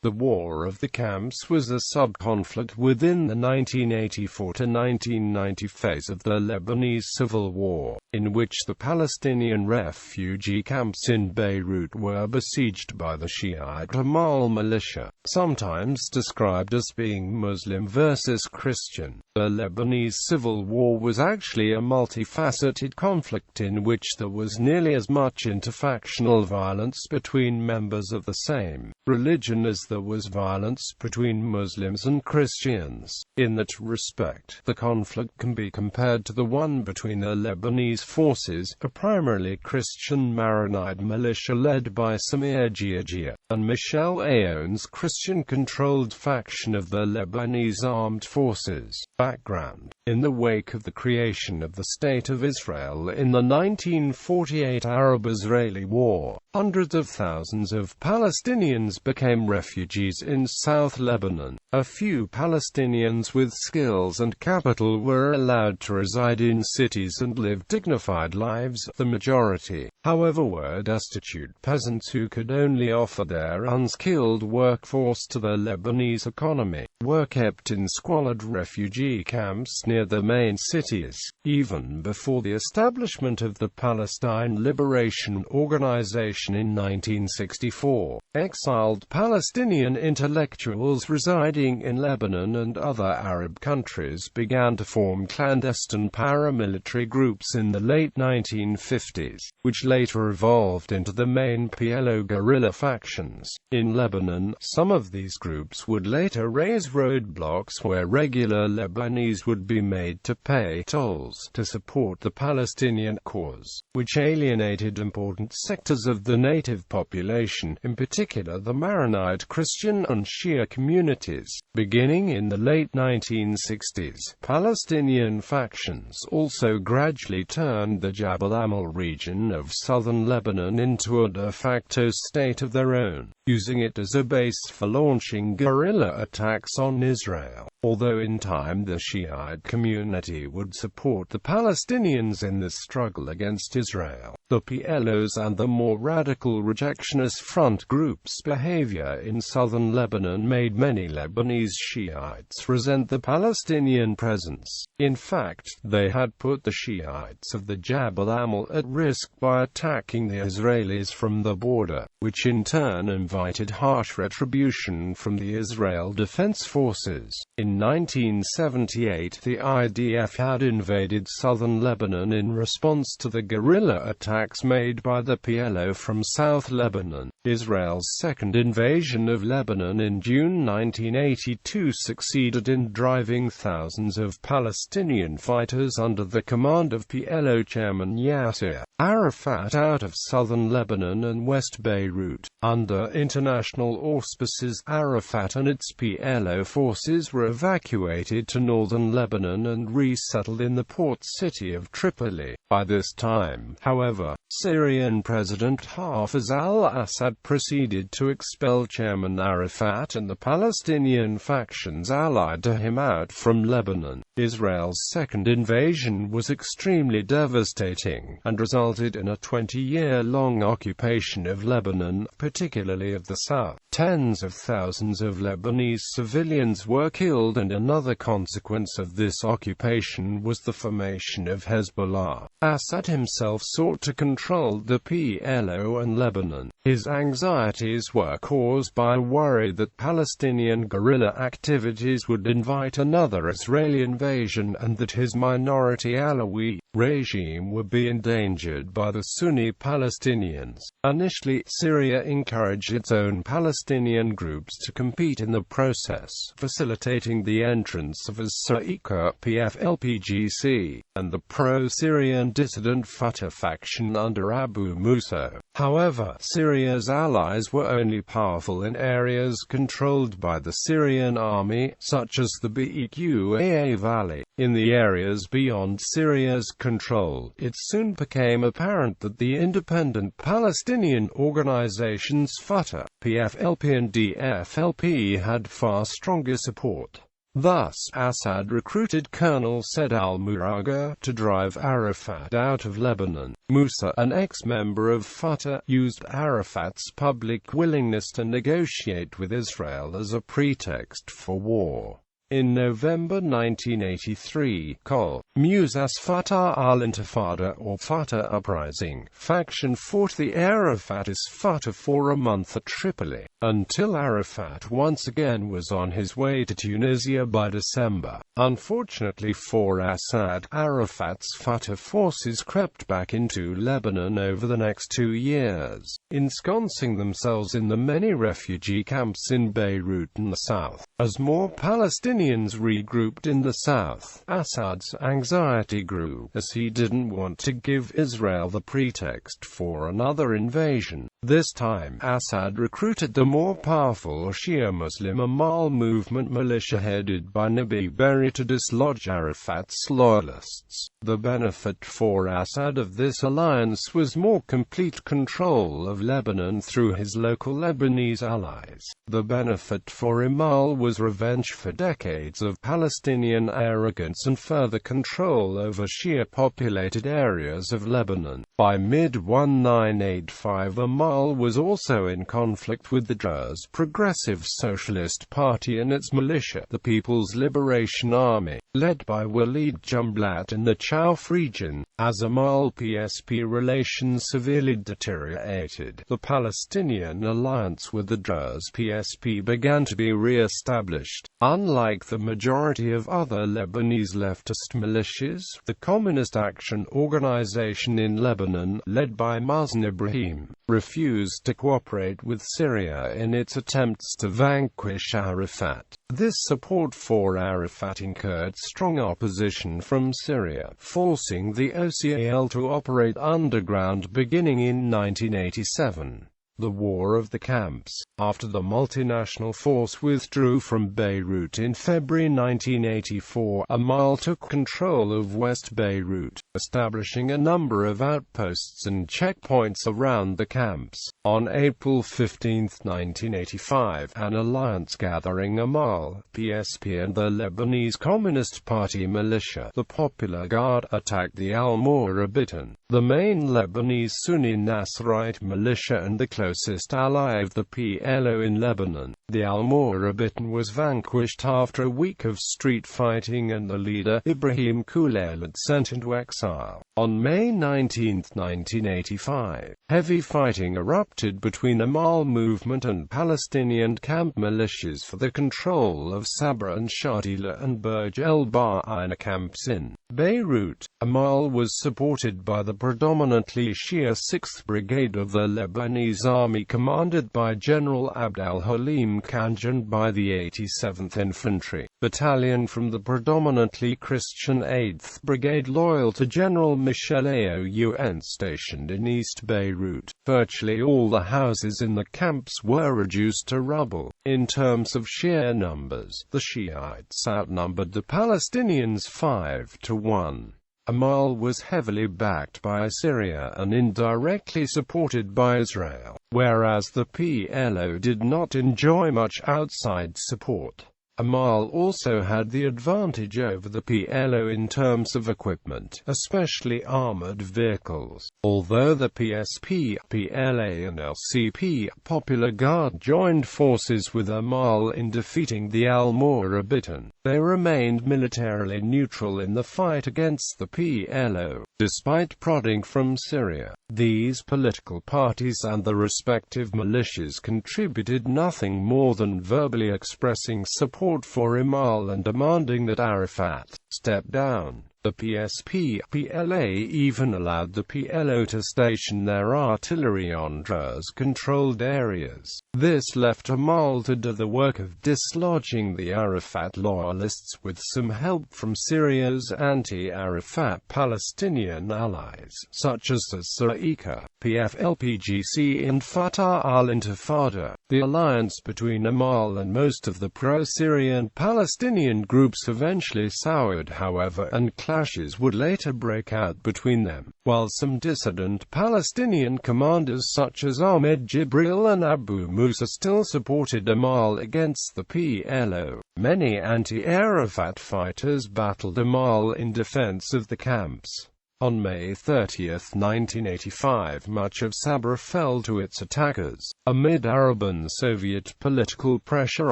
The War of the Camps was a subconflict within the 1984 to 1990 phase of the Lebanese Civil War, in which the Palestinian refugee camps in Beirut were besieged by the Shi'ite Amal militia, sometimes described as being Muslim versus Christian. The Lebanese Civil War was actually a multifaceted conflict in which there was nearly as much inter-factional violence between members of the same religion as there was violence between Muslims and Christians. In that respect, the conflict can be compared to the one between the Lebanese Forces, a primarily Christian Maronite militia led by Samir Geagea, and Michel, Aoun's Christian-controlled faction of the Lebanese Armed Forces. Background: in the wake of the creation of the State of Israel in the 1948 Arab-Israeli War, hundreds of thousands of Palestinians became refugees in South Lebanon. A few Palestinians with skills and capital were allowed to reside in cities and live dignified lives. The majority, however, were destitute peasants who could only offer their unskilled workforce to the Lebanese economy, were kept in squalid refugee camps near the main cities. Even before the establishment of the Palestine Liberation Organization in 1964, exiled Palestinian intellectuals residing in Lebanon and other Arab countries began to form clandestine paramilitary groups in the late 1950s, which later evolved into the main PLO guerrilla factions. In Lebanon, some of these groups would later raise roadblocks where regular Lebanese would be made to pay tolls to support the Palestinian cause, which alienated important sectors of the native population, in particular the Maronite Christian and Shia communities. Beginning in the late 1960s, Palestinian factions also gradually turned the Jabal Amal region of southern Lebanon into a de facto state of their own, using it as a base for launching guerrilla attacks on Israel. Although in time the Shiite community would support the Palestinians in this struggle against Israel, the PLO's and the more radical rejectionist front groups' behavior in southern Lebanon made many Lebanese Shiites resent the Palestinian presence. In fact, they had put the Shiites of the Jabal Amal at risk by attacking the Israelis from the border, which in turn invited harsh retribution from the Israel Defense Forces. In 1978, the IDF had invaded southern Lebanon in response to the guerrilla attacks made by the PLO from South Lebanon. Israel's second invasion of Lebanon in June 1982 succeeded in driving thousands of Palestinian fighters under the command of PLO chairman Yasser Arafat out of southern Lebanon and West Beirut. Under international auspices, Arafat and its PLO forces were evacuated to northern Lebanon and resettled in the port city of Tripoli. By this time, however, Syrian President Hafez al-Assad proceeded to expel Chairman Arafat and the Palestinian factions allied to him out from Lebanon. Israel's second invasion was extremely devastating, and resulted in a 20-year-long occupation of Lebanon, particularly of the south. Tens of thousands of Lebanese civilians were killed, and another consequence of this occupation was the formation of Hezbollah. Assad himself sought to control the PLO and Lebanon. His anxieties were caused by a worry that Palestinian guerrilla activities would invite another Israeli invasion, and that his minority Alawi regime would be endangered by the Sunni Palestinians. Initially, Syria encouraged its own Palestinian groups to compete in the process, facilitating the entrance of as-Sa'ika PFLPGC, and the pro-Syrian dissident Fatah faction under Abu Musa. However, Syria's allies were only powerful in areas controlled by the Syrian army, such as the Beqaa Valley. In the areas beyond Syria's control, it soon became apparent that the independent Palestinian organizations Fatah, PFLP and DFLP had far stronger support. Thus, Assad recruited Colonel Said al-Muraga to drive Arafat out of Lebanon. Musa, an ex-member of Fatah, used Arafat's public willingness to negotiate with Israel as a pretext for war. In November 1983, Col. Musa's Fatah al-Intifada or Fatah Uprising faction fought the Arafatist Fatah for a month at Tripoli, until Arafat once again was on his way to Tunisia by December. Unfortunately for Assad, Arafat's Fatah forces crept back into Lebanon over the next 2 years, ensconcing themselves in the many refugee camps in Beirut and the south. As more Palestinians regrouped in the south, Assad's anxiety grew, as he didn't want to give Israel the pretext for another invasion. This time, Assad recruited the more powerful Shia Muslim Amal movement militia headed by Nabi Berri to dislodge Arafat's loyalists. The benefit for Assad of this alliance was more complete control of Lebanon through his local Lebanese allies. The benefit for Amal was revenge for decades of Palestinian arrogance and further control over Shia-populated areas of Lebanon. By mid-1985, Amal was also in conflict with the Druze Progressive Socialist Party and its militia, the People's Liberation Army, led by Walid Jumblat in the Chouf region. As Amal-PSP relations severely deteriorated, the Palestinian alliance with the Druze PSP began to be re-established. Unlike the majority of other Lebanese leftist militias, the Communist Action Organization in Lebanon, led by Mohsen Ibrahim, refused to cooperate with Syria in its attempts to vanquish Arafat. This support for Arafat incurred strong opposition from Syria, forcing the OCAL to operate underground beginning in 1987. The War of the Camps. After the multinational force withdrew from Beirut in February 1984, Amal took control of West Beirut, establishing a number of outposts and checkpoints around the camps. On April 15, 1985, an alliance gathering Amal, PSP and the Lebanese Communist Party militia, the Popular Guard, attacked the Al-Murabitan, the main Lebanese Sunni Nasrite militia and the closest ally of the PLO in Lebanon. The Al-Murabitan was vanquished after a week of street fighting and the leader, Ibrahim Kouleilat, sent into exile. On May 19, 1985, heavy fighting erupted between Amal movement and Palestinian camp militias for the control of Sabra and Shatila and Burj el-Ba'ina camps in Beirut. Amal was supported by the predominantly Shia 6th Brigade of the Lebanese Army commanded by General Abd al-Halim Khanj and by the 87th Infantry Battalion from the predominantly Christian 8th Brigade loyal to General Michel Aoun stationed in East Beirut. Virtually all the houses in the camps were reduced to rubble. In terms of sheer numbers, the Shiites outnumbered the Palestinians 5-1. Amal was heavily backed by Syria and indirectly supported by Israel, whereas the PLO did not enjoy much outside support. Amal also had the advantage over the PLO in terms of equipment, especially armored vehicles. Although the PSP, PLA and LCP Popular Guard joined forces with Amal in defeating the Al-Murabitan, they remained militarily neutral in the fight against the PLO, despite prodding from Syria. These political parties and the respective militias contributed nothing more than verbally expressing support for Amal and demanding that Arafat step down. The PSP-PLA even allowed the PLO to station their artillery on Druze-controlled areas. This left Amal to do the work of dislodging the Arafat loyalists with some help from Syria's anti-Arafat Palestinian allies, such as the Sa'iqa, PFLPGC and Fatah al-Intifada. The alliance between Amal and most of the pro-Syrian Palestinian groups eventually soured, however, and clashes would later break out between them, while some dissident Palestinian commanders such as Ahmed Jibril and Abu Musa still supported Amal against the PLO. Many anti-Arafat fighters battled Amal in defense of the camps. On May 30, 1985, much of Sabra fell to its attackers, amid Arab and Soviet political pressure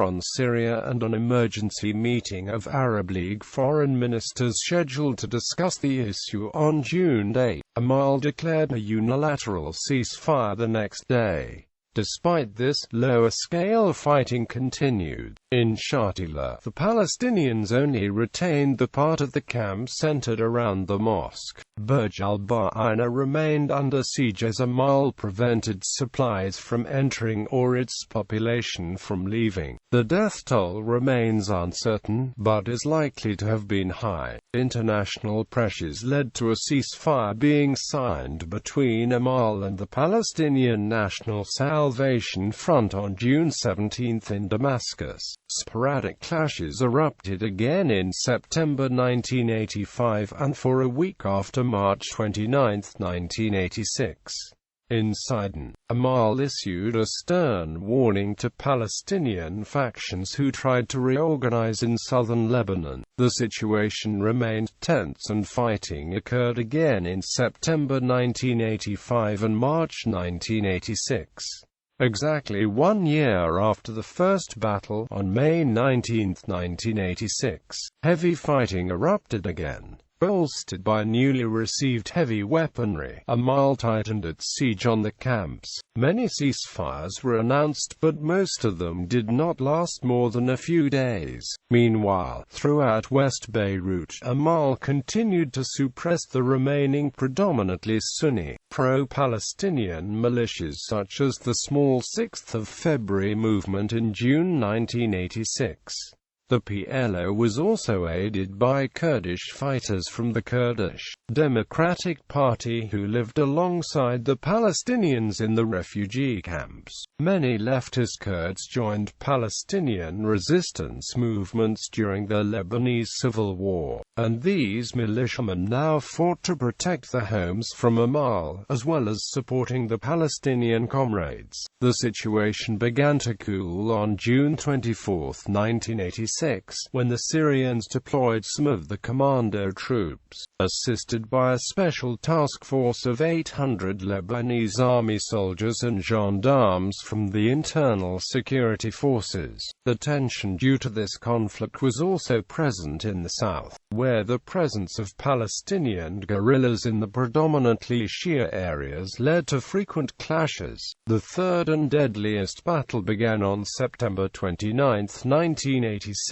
on Syria and an emergency meeting of Arab League foreign ministers scheduled to discuss the issue on June 8. Amal declared a unilateral ceasefire the next day. Despite this, lower-scale fighting continued. In Shatila, the Palestinians only retained the part of the camp centered around the mosque. Burj al-Ba'ina remained under siege as Amal prevented supplies from entering or its population from leaving. The death toll remains uncertain, but is likely to have been high. International pressures led to a ceasefire being signed between Amal and the Palestinian National Salvation Front on June 17 in Damascus. Sporadic clashes erupted again in September 1985 and for a week after March 29, 1986. In Sidon, Amal issued a stern warning to Palestinian factions who tried to reorganize in southern Lebanon. The situation remained tense and fighting occurred again in September 1985 and March 1986. Exactly 1 year after the first battle, on May 19, 1986, heavy fighting erupted again. Bolstered by newly received heavy weaponry, Amal tightened its siege on the camps. Many ceasefires were announced, but most of them did not last more than a few days. Meanwhile, throughout West Beirut, Amal continued to suppress the remaining predominantly Sunni, pro-Palestinian militias such as the small 6th of February movement in June 1986. The PLO was also aided by Kurdish fighters from the Kurdish Democratic Party who lived alongside the Palestinians in the refugee camps. Many leftist Kurds joined Palestinian resistance movements during the Lebanese Civil War, and these militiamen now fought to protect their homes from Amal, as well as supporting the Palestinian comrades. The situation began to cool on June 24, 1986, when the Syrians deployed some of the commando troops, assisted by a special task force of 800 Lebanese army soldiers and gendarmes from the internal security forces. The tension due to this conflict was also present in the south, where the presence of Palestinian guerrillas in the predominantly Shia areas led to frequent clashes. The third and deadliest battle began on September 29, 1986,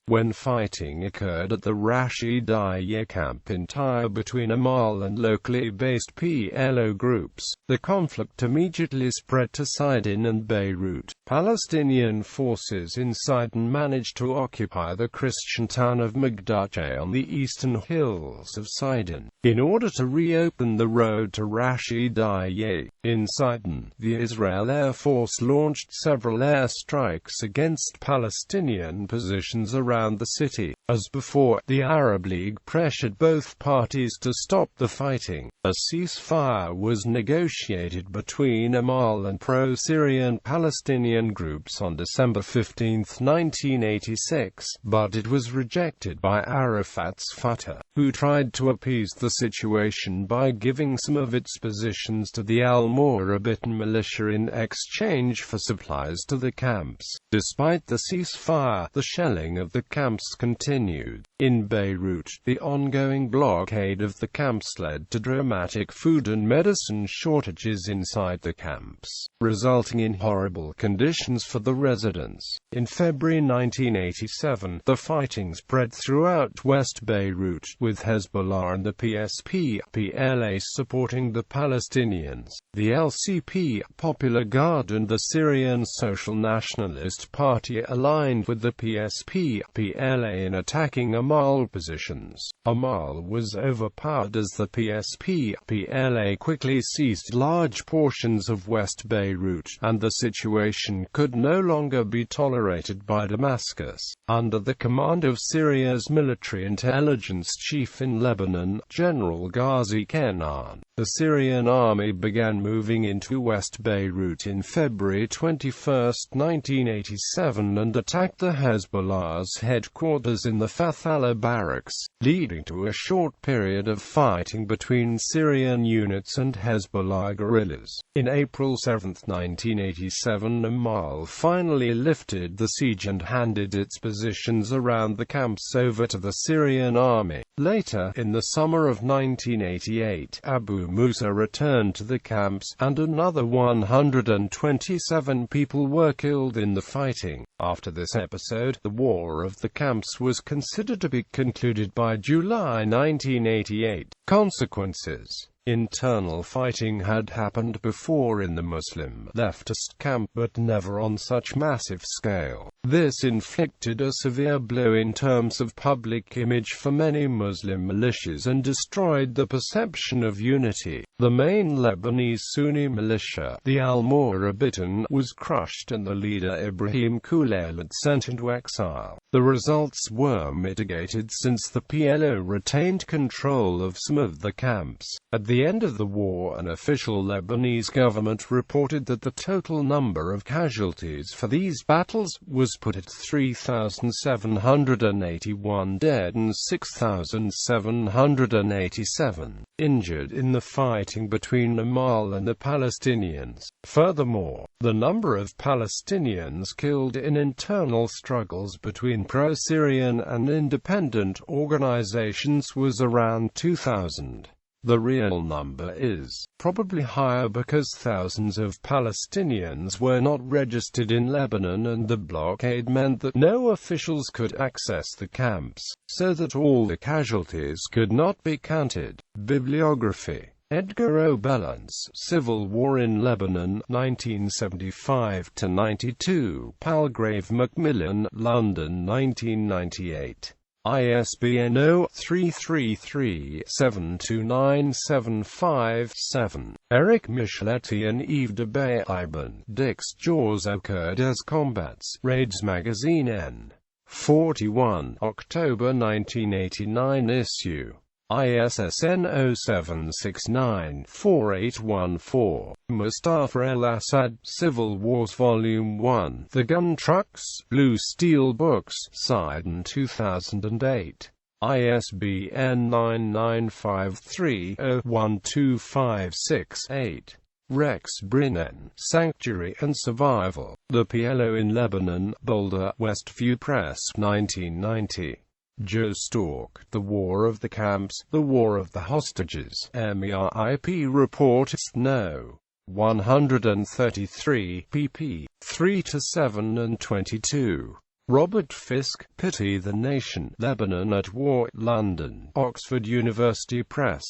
when fighting occurred at the Rashidiyeh camp in Tyre between Amal and locally based PLO groups. The conflict immediately spread to Sidon and Beirut. Palestinian forces in Sidon managed to occupy the Christian town of Geagea on the eastern hills of Sidon, in order to reopen the road to Rashidiyeh. In Sidon, the Israel Air Force launched several airstrikes against Palestinian positions around the city. As before, the Arab League pressured both parties to stop the fighting. A ceasefire was negotiated between Amal and pro-Syrian Palestinian groups on December 15, 1986, but it was rejected by Arafat's Fatah, who tried to appease the situation by giving some of its positions to the al-Morabitan militia in exchange for supplies to the camps. Despite the ceasefire, the shelling of the camps continued. In Beirut, the ongoing blockade of the camps led to dramatic food and medicine shortages inside the camps, resulting in horrible conditions for the residents. In February 1987, the fighting spread throughout West Beirut, with Hezbollah and the PSP-PLA supporting the Palestinians, the LCP, Popular Guard and the Syrian Social Nationalist Party aligned with the PSP-PLA in attacking Amal positions. Amal was overpowered as the PSP-PLA quickly seized large portions of West Beirut, and the situation could no longer be tolerated by Damascus. Under the command of Syria's military intelligence chief in Lebanon, General Ghazi Kennan, the Syrian army began moving into West Beirut in February 21, 1987 and attacked the Hezbollah's headquarters in the Fathala barracks, leading to a short period of fighting between Syrian units and Hezbollah guerrillas. In April 7, 1987, Amal finally lifted the siege and handed its positions around the camps over to the Syrian army. Later, in the summer of 1988, Abu Musa returned to the camps, and another 127 people were killed in the fighting. After this episode, the War of the Camps was considered to be concluded by July 1988. Consequences: internal fighting had happened before in the Muslim leftist camp, but never on such massive scale. This inflicted a severe blow in terms of public image for many Muslim militias and destroyed the perception of unity. The main Lebanese Sunni militia, the Al-Murabitan, was crushed and the leader Ibrahim Kouleilat sent into exile. The results were mitigated since the PLO retained control of some of the camps. At the end of the war, an official Lebanese government reported that the total number of casualties for these battles was put at 3,781 dead and 6,787 injured in the fighting between Amal and the Palestinians. Furthermore, the number of Palestinians killed in internal struggles between pro-Syrian and independent organizations was around 2,000. The real number is probably higher because thousands of Palestinians were not registered in Lebanon and the blockade meant that no officials could access the camps, so that all the casualties could not be counted. Bibliography: Edgar O. Bellance, Civil War in Lebanon, 1975–92, Palgrave Macmillan, London, 1998. ISBN 0-333-72975-7. Eric Michel, Etienne Yves de Baïben, Dix Jours occurred as combats. Raids Magazine N. 41, October 1989 issue. ISSN 07694814. Mustafa El-Assad, Civil Wars Volume 1. The Gun Trucks, Blue Steel Books, Sidon 2008. ISBN 9953-012568. Rex Brinnan, Sanctuary and Survival. The PLO in Lebanon, Boulder, Westview Press, 1990. Joe Stork, The War of the Camps, The War of the Hostages. MERIP Report No. 133, pp. 3–7 and 22. Robert Fisk, Pity the Nation, Lebanon at War, London, Oxford University Press.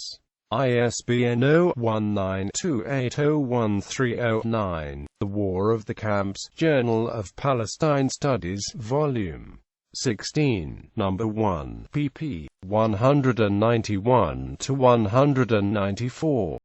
ISBN 0-19280130-9. The War of the Camps, Journal of Palestine Studies, Volume 16, Number 1, pp. 191–194.